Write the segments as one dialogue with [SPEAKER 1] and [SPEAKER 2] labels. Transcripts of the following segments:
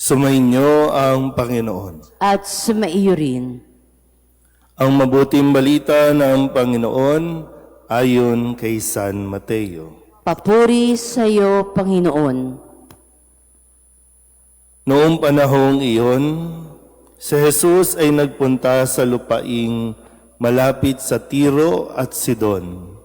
[SPEAKER 1] Sumainyo ang Panginoon.
[SPEAKER 2] At sumaiyo rin.
[SPEAKER 1] Ang mabuting balita ng Panginoon ayon kay San Mateo.
[SPEAKER 2] Papuri sa iyo, Panginoon.
[SPEAKER 1] Noong panahong iyon, si Jesus ay nagpunta sa lupaing malapit sa Tiro at Sidon.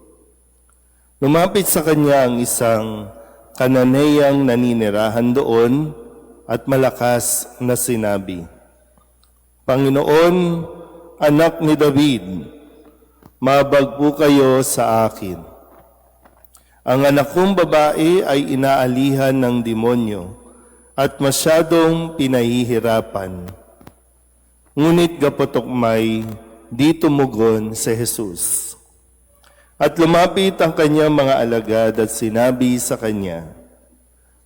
[SPEAKER 1] Lumapit sa kanya ang isang Kananeyang naninirahan doon at malakas na sinabi, Panginoon, anak ni David, mabag po kayo sa akin. Ang anak kong babae ay inaalihan ng demonyo at masyadong pinahihirapan. Ngunit gapotokmay, di tumugon si Jesus. At lumapit ang kanyang mga alagad at sinabi sa kanya,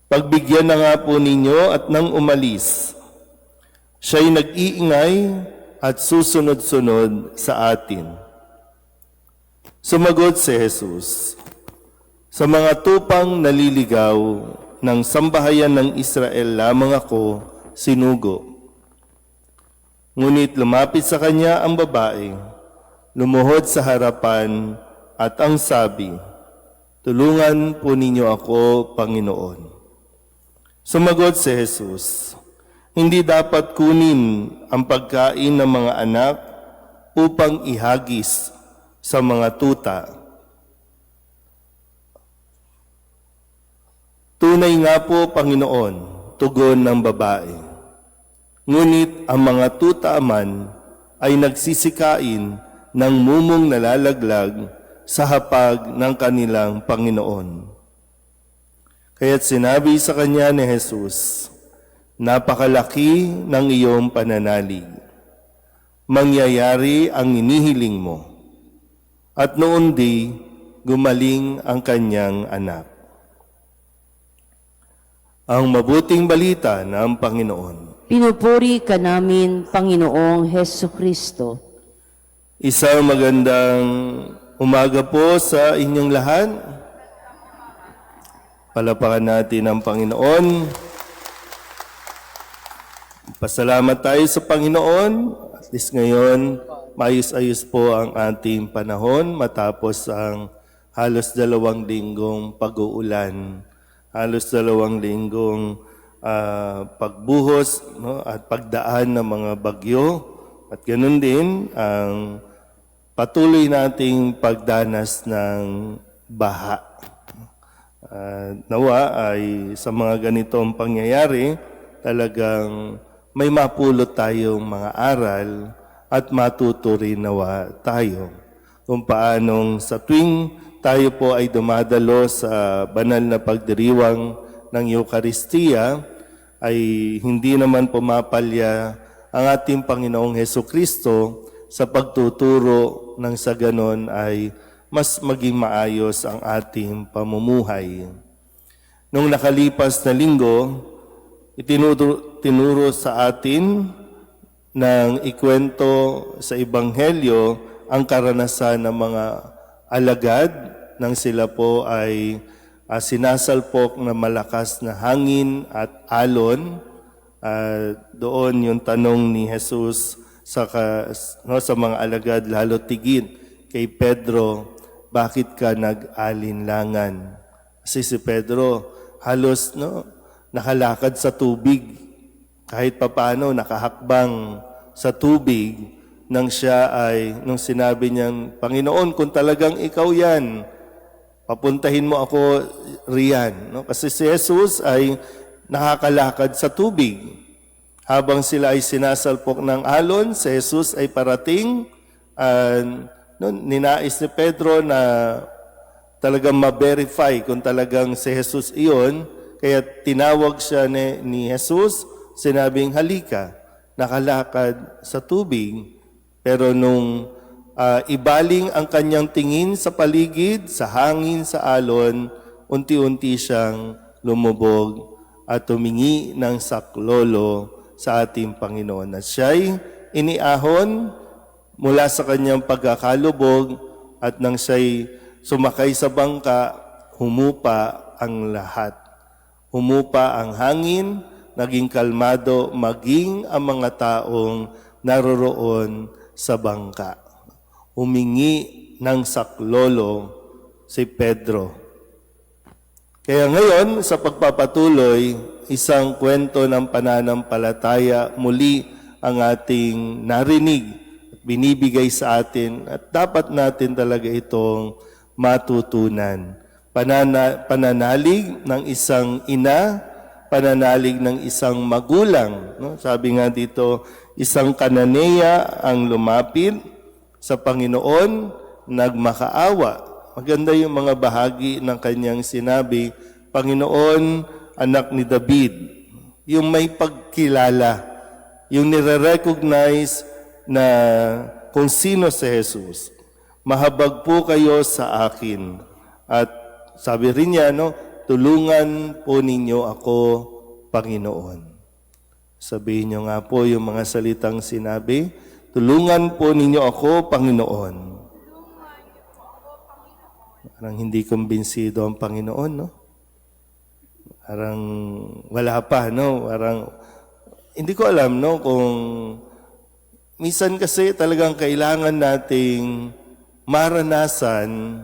[SPEAKER 1] Pagbigyan na nga po ninyo at nang umalis. Siya'y nag-iingay at susunod-sunod sa atin. Sumagot si Jesus, Sa mga tupang naliligaw ng sambahayan ng Israel lamang ako sinugo. Ngunit lumapit sa kanya ang babae, lumuhod sa harapan at ang sabi, Tulungan po ninyo ako, Panginoon. Sumagot si Jesus, Hindi dapat kunin ang pagkain ng mga anak upang ihagis sa mga tuta. Tunay nga po, Panginoon, tugon ng babae. Ngunit ang mga tuta man ay nagsisikain ng mumong nalalaglag sa hapag ng kanilang Panginoon. Kaya't sinabi sa kanya ni Jesus, Napakalaki ng iyong pananalig. Mangyayari ang inihiling mo. At noon di, gumaling ang kanyang anak. Ang mabuting balita ng Panginoon.
[SPEAKER 2] Pinupuri ka namin, Panginoong Hesu Kristo.
[SPEAKER 1] Isang magandang umaga po sa inyong lahat. Palapakan natin ang Panginoon. Pasalamat tayo sa Panginoon. At least ngayon, maayos-ayos po ang ating panahon matapos ang halos 2 linggong pag-uulan. Halos 2 linggong pagbuhos, no, at pagdaan ng mga bagyo. At ganoon din ang patuloy nating pagdanas ng baha. Nawa ay sa mga ganitong pangyayari, talagang may mapulot tayong mga aral at matuto rin nawa tayo kung paanong sa tuwing tayo po ay dumadalo sa banal na pagdiriwang ng Eucharistia ay hindi naman pumapalya ang ating Panginoong Hesukristo sa pagtuturo ng sa ganon ay mas maging maayos ang ating pamumuhay. Nung nakalipas na linggo, itinuro sa atin ng ikwento sa Ebanghelyo ang karanasan ng mga alagad nang sila po ay sinasalpok na malakas na hangin at alon. Doon yung tanong ni Jesus sa mga alagad, lalo tigit kay Pedro, bakit ka nag-alinlangan? Kasi si Pedro halos nakalakad sa tubig, kahit papaano nakahakbang sa tubig, nang sinabi niyang, Panginoon, kung talagang ikaw yan, papuntahin mo ako riyan. No? Kasi si Jesus ay nakakalakad sa tubig. Habang sila ay sinasalpok ng alon, si Jesus ay parating. Ninais ni Pedro na talagang ma-verify kung talagang si Jesus iyon. Kaya tinawag siya ni Jesus, sinabing, halika, nakalakad sa tubig. Pero nung ibaling ang kanyang tingin sa paligid, sa hangin, sa alon, unti-unti siyang lumubog at tumingi ng saklolo sa ating Panginoon. At siya'y iniahon mula sa kanyang pagkakalubog at nang siya'y sumakay sa bangka, humupa ang lahat. Humupa ang hangin, naging kalmado, maging ang mga taong naroroon sa bangka. Humingi ng saklolo si Pedro. Kaya ngayon, sa pagpapatuloy, isang kwento ng pananampalataya, muli ang ating narinig at binibigay sa atin at dapat natin talaga itong matutunan. Pananalig ng isang ina, pananalig ng isang magulang. No? Sabi nga dito, isang Kananeya ang lumapit sa Panginoon, nagmakaawa. Maganda yung mga bahagi ng kanyang sinabi, Panginoon, anak ni David. Yung may pagkilala, yung nire-recognize na kung sino si Jesus. Mahabag po kayo sa akin. At sabi rin niya, no, tulungan po ninyo ako, Panginoon. Sabihin niyo nga po yung mga salitang sinabi, tulungan po ninyo ako, Panginoon. Parang hindi kumbinsido ang Panginoon, no? Parang wala pa, no? Parang hindi ko alam, no, kung minsan kasi talagang kailangan nating maranasan,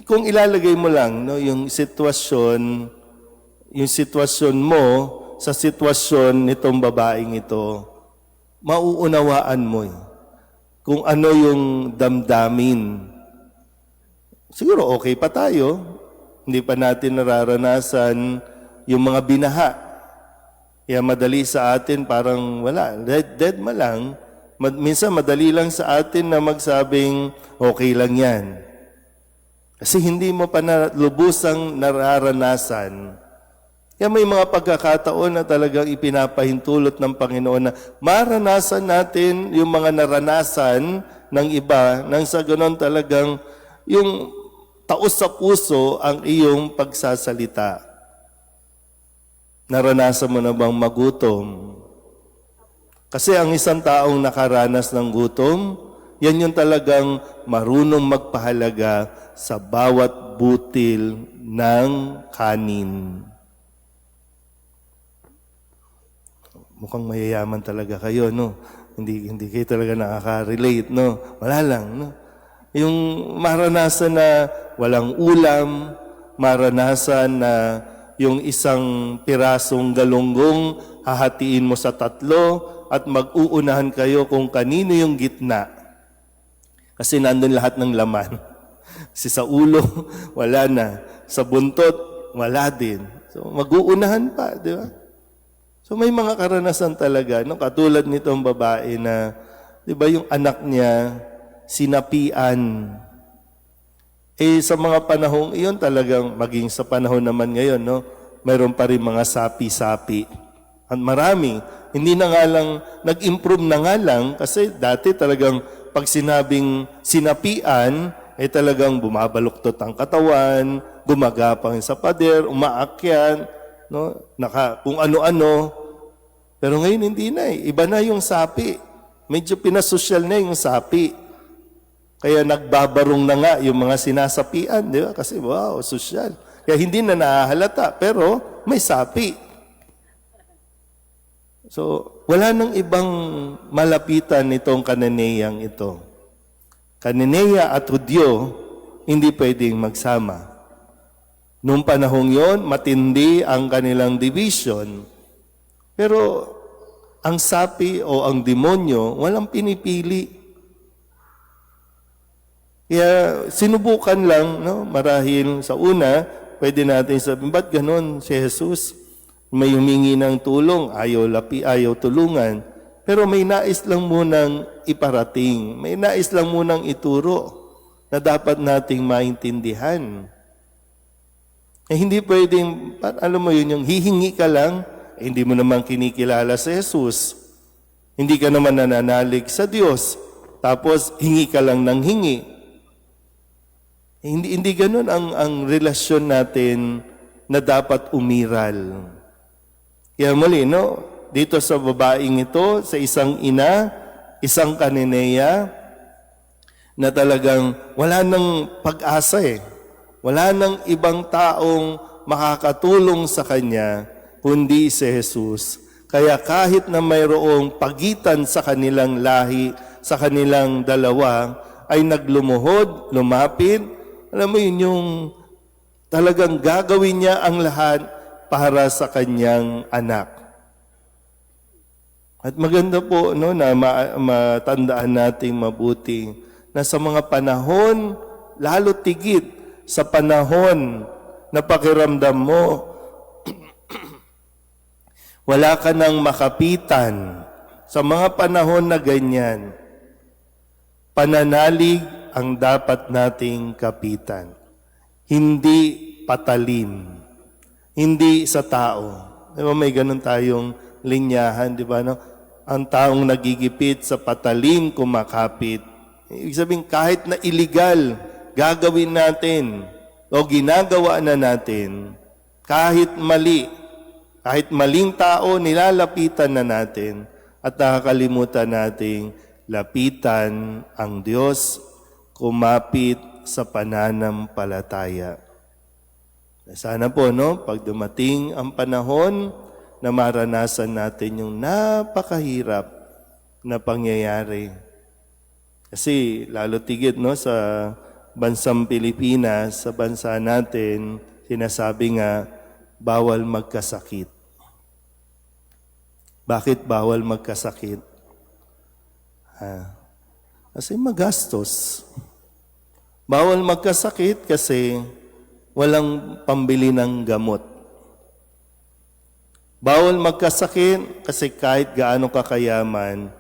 [SPEAKER 1] kung ilalagay mo lang, no, yung sitwasyon mo sa sitwasyon nitong babaeng ito, mauunawaan mo kung ano yung damdamin. Siguro okay pa tayo. Hindi pa natin nararanasan yung mga binaha. Kaya madali sa atin parang wala. Dead ma lang. Minsan madali lang sa atin na magsabing okay lang yan. Kasi hindi mo pa lubusang nararanasan. Kaya may mga pagkakataon na talagang ipinapahintulot ng Panginoon na maranasan natin yung mga naranasan ng iba nang sa ganon talagang yung taos sa puso ang iyong pagsasalita. Naranasan mo na bang magutom? Kasi ang isang taong nakaranas ng gutom, yan yung talagang marunong magpahalaga sa bawat butil ng kanin. Mukhang mayayaman talaga kayo, no? Hindi kayo talaga nakaka-relate, no? Wala lang, no? Yung maranasan na walang ulam, maranasan na yung isang pirasong galunggong hahatiin mo sa 3 at mag-uunahan kayo kung kanino yung gitna. Kasi nandun lahat ng laman. Kasi sa ulo, wala na. Sa buntot, wala din. So mag-uunahan pa, di ba? So may mga karanasan talaga, no? Katulad nitong babae na, di ba yung anak niya, sinapian. Sa mga panahong iyon talagang, maging sa panahon naman ngayon, no, mayroon pa rin mga sapi-sapi. At marami, hindi na nga lang, nag-improve na nga lang, kasi dati talagang pag sinabing sinapian, talagang bumabaluktot ang katawan, gumagapang sa pader, umaakyan, no, kung ano-ano. Pero ngayon hindi na iba na yung sapi. Medyo pinasosyal na yung sapi. Kaya nagbabarong na nga yung mga sinasapian, di ba? Kasi wow, sosyal. Kaya hindi na nahahalata, pero may sapi. So, wala nang ibang malapitan nitong Kananeyang ito. Kananeya at Hudyo, hindi pwedeng magsama. Noong panahong yon, matindi ang kanilang division. Pero ang sapi o ang demonyo, walang pinipili. Kaya sinubukan lang, no? Marahil sa una, pwede natin sabihin, ba't ganun si Jesus? May humingi ng tulong, ayaw tulungan. Pero may nais lang munang iparating, may nais lang munang ituro na dapat nating maintindihan. Hindi pwedeng, alam mo yun, yung hihingi ka lang, hindi mo naman kinikilala si Jesus. Hindi ka naman nananalig sa Diyos. Tapos hingi ka lang ng hingi. Hindi ganun ang relasyon natin na dapat umiral. Kaya muli, no? Dito sa babaeng ito, sa isang ina, isang Kananeya, na talagang wala nang pag-asa Wala nang ibang taong makakatulong sa kanya, kundi si Jesus. Kaya kahit na mayroong pagitan sa kanilang lahi, sa kanilang dalawa, ay naglumuhod, lumapit. Alam mo yun, yung talagang gagawin niya ang lahat para sa kanyang anak. At maganda po no, na matandaan nating mabuti na sa mga panahon, lalo tigit sa panahon na pakiramdam mo, wala ka nang makapitan. Sa mga panahon na ganyan, pananalig ang dapat nating kapitan. Hindi patalim. Hindi sa tao. Di ba may ganun tayong linyahan, di ba? No? Ang taong nagigipit sa patalim kumakapit. Ibig sabihin, kahit na illegal, gagawin natin o ginagawa na natin, kahit mali, kahit maling tao, nilalapitan na natin at nakakalimutan nating lapitan ang Diyos, kumapit sa pananampalataya. Sana po, no, pag dumating ang panahon na maranasan natin yung napakahirap na pangyayari. Kasi lalo tigit no, sa bansang Pilipinas, sa bansa natin, sinasabi nga, bawal magkasakit. Bakit bawal magkasakit? Kasi magastos. Bawal magkasakit kasi walang pambili ng gamot. Bawal magkasakit kasi kahit gaano kakayaman,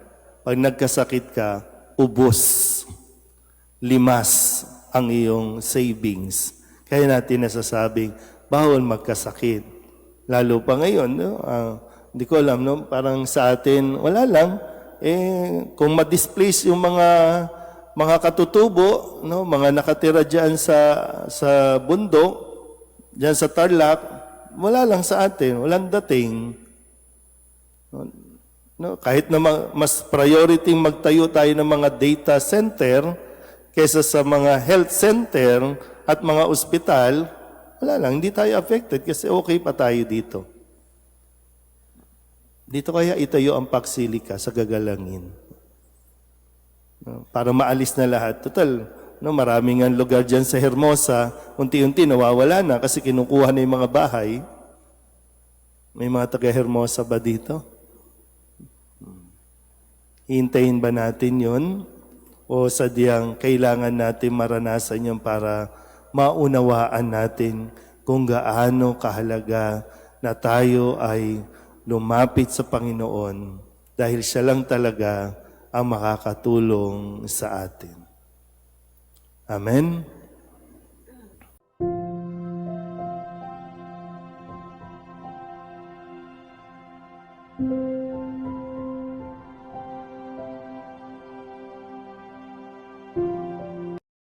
[SPEAKER 1] pag nagkasakit ka, ubos, limas ang iyong savings. Kaya natin nasasabing, bawal magkasakit. Lalo pa ngayon, no? Hindi ko alam, no? Parang sa atin, wala lang. Kung ma-displace yung mga katutubo, no? Mga nakatira diyan sa bundok, diyan sa Tarlac, wala lang sa atin, walang dating. No? Kahit na mas priority magtayo tayo ng mga data center kaysa sa mga health center at mga ospital, wala lang, hindi tayo affected kasi okay pa tayo dito. Dito kaya itayo ang Paxilica sa Gagalangin. No, para maalis na lahat. Total, no, maraming ang lugar dyan sa Hermosa, unti-unti nawawala na kasi kinukuha na yung mga bahay. May mga taga-Hermosa ba dito? Hintayin ba natin yun? O sadyang kailangan natin maranasan yun para maunawaan natin kung gaano kahalaga na tayo ay lumapit sa Panginoon dahil siya lang talaga ang makakatulong sa atin. Amen?